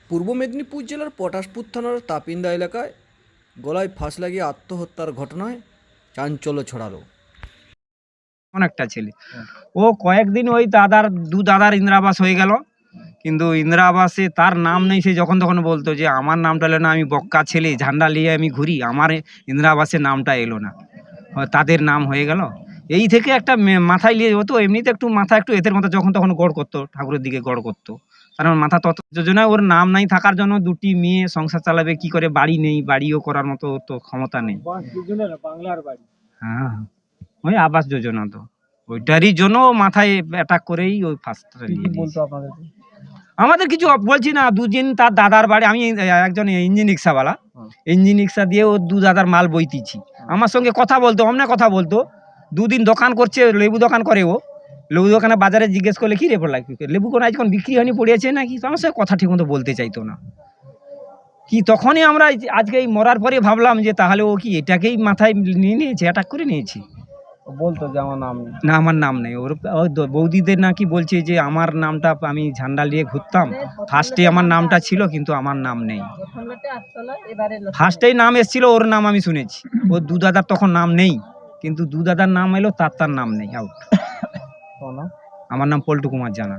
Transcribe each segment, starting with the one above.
পূর্ব মেদিনীপুর জেলার পটাশপুর থানার তাপিন্দা এলাকায় গলায় ফাঁস লাগিয়ে আত্মহত্যার ঘটনায় চাঞ্চল্য ছড়ালো। অনেকটা ছেলে ও কয়েকদিন ওই দাদার ইন্দিরা আবাস হয়ে গেল, কিন্তু ইন্দিরা আবাসে তার নাম নেই। সে যখন তখন বলতো যে আমার নামটা এলো না, আমি বক্কা ছেলে, ঝান্ডা নিয়ে আমি ঘুরি, আমার ইন্দিরা আবাসের নামটা এলো না, তাদের নাম হয়ে গেল। এই থেকে একটা মাথায় নিয়ে যেত, এমনিতে একটু মাথা একটু এদের মতো যখন তখন গড় করতো, ঠাকুরের দিকে গড় করতো, কারণ মাথা তত যোজনায় ওর নাম নাই থাকার জন্য দুটি মেয়ে সংসার চালাবে কি করে, বাড়ি নেই, বাড়িও করার মতো তো ক্ষমতা নেই। হ্যাঁ, ওই আবাস যোজনা তো ওইটারই জন্য মাথায় অ্যাটাক করেই ওই ফার্স্টটা নিয়ে নিয়েছে। আমাদের কিছু বলছি না, দুদিন তার দাদার বাড়ি, আমি একজন ইঞ্জিন রিক্সাওয়ালা, ইঞ্জিন রিক্সা দিয়ে ও দু দাদার মাল বইতেছি, আমার সঙ্গে কথা বলতো, অমনে কথা বলতো। দুদিন দোকান করছে, লেবু দোকান করে ও, লেবু দোকানে বাজারে জিজ্ঞেস করলে কি রে পড়লা, লেবু কোন আজকাল বিক্রি হয়নি পড়িয়েছে নাকি, আমার সঙ্গে কথা ঠিক মতো বলতে চাইতো না কি। তখনই আমরা আজকে এই মরার পরে ভাবলাম যে তাহলে ও কি এটাকেই মাথায় নিয়ে নিয়েছে, অ্যাটাক করে নিয়েছি। বলতো যে আমার নাম নেই। না, আমার নাম নেই। ওর বৌদিদের নাকি বলছে যে আমার নামটা, আমি ঝান্ডা নিয়ে ঘুরতাম, ফার্স্টে আমার নামটা ছিল কিন্তু আমার নাম নেই। ফার্স্টেই নাম এসেছিল, ওর নাম আমি শুনেছি। ওর দু দাদার তখন নাম নেই, কিন্তু দু দাদার নাম এলো, তার নাম নেই, আউট। আমার নাম পল্টু কুমার জানা।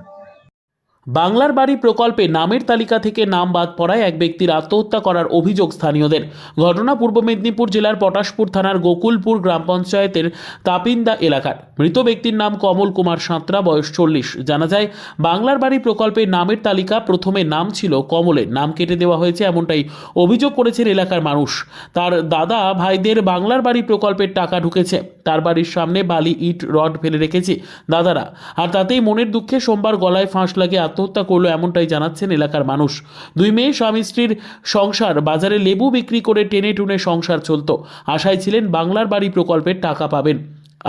বাংলার বাড়ি প্রকল্পে নামের তালিকা থেকে নাম বাদ পড়ায় এক ব্যক্তির আত্মহত্যা করার অভিযোগ স্থানীয়দের। ঘটনা পূর্ব মেদিনীপুর জেলার পটাশপুর থানার গোকুলপুর গ্রাম পঞ্চায়েতের তাপিন্দা এলাকার। মৃত ব্যক্তির নাম কমল কুমার সাঁতরা, বয়স 40। জানা যায়, বাংলার বাড়ি প্রকল্পে নামের তালিকা প্রথমে নাম ছিল কমলের, নাম কেটে দেওয়া হয়েছে, এমনটাই অভিযোগ করেছেন এলাকার মানুষ। তার দাদা ভাইদের বাংলার বাড়ি প্রকল্পের টাকা ঢুকেছে, তার বাড়ির সামনে বালি ইট রড ফেলে রেখেছে দাদারা, আর তাতেই মনের দুঃখে সোমবার গলায় ফাঁস লাগিয়ে আত্মহত্যা করলো, এমনটাই জানাচ্ছেন এলাকার মানুষ। দুই মেয়ে স্বামী স্ত্রীর সংসার, বাজারে লেবু বিক্রি করে টেনে টুনে সংসার চলত, আশায় ছিলেন বাংলার বাড়ি প্রকল্পের টাকা পাবেন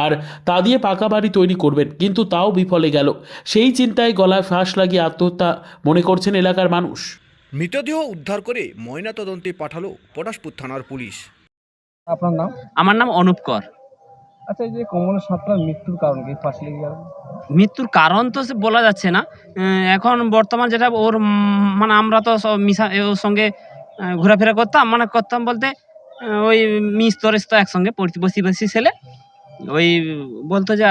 আর তা দিয়ে পাকা বাড়ি তৈরি করবেন, কিন্তু তাও বিফলে গেল। সেই চিন্তায় গলায় ফাঁস লাগিয়ে আত্মহত্যা মনে করছেন এলাকার মানুষ। মৃতদেহ উদ্ধার করে ময়নাতদন্তে পাঠালো পটাশপুর থানার পুলিশ। আপনার নাম? আমার নাম অনুপ কর। আচ্ছা, এই যে কমল সাঁতরার মৃত্যুর কারণ কি, ফাঁসি লেগে গেল? মৃত্যুর কারণ তো সে বলা যাচ্ছে না। এখন বর্তমান যেটা ওর মানে আমরা তো সব মিশা ওর সঙ্গে ঘোরাফেরা করতাম, মানে করতাম বলতে ওই মিস্তরেস তো একসঙ্গে বসি বসি ছেলে, ওই বলতো যে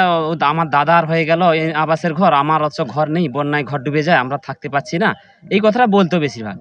আমার দাদার হয়ে গেল আবাসের ঘর, আমার অথচ ঘর নেই, বন্যায় ঘর ডুবে যায়, আমরা থাকতে পারছি না, এই কথাটা বলতো বেশিরভাগ।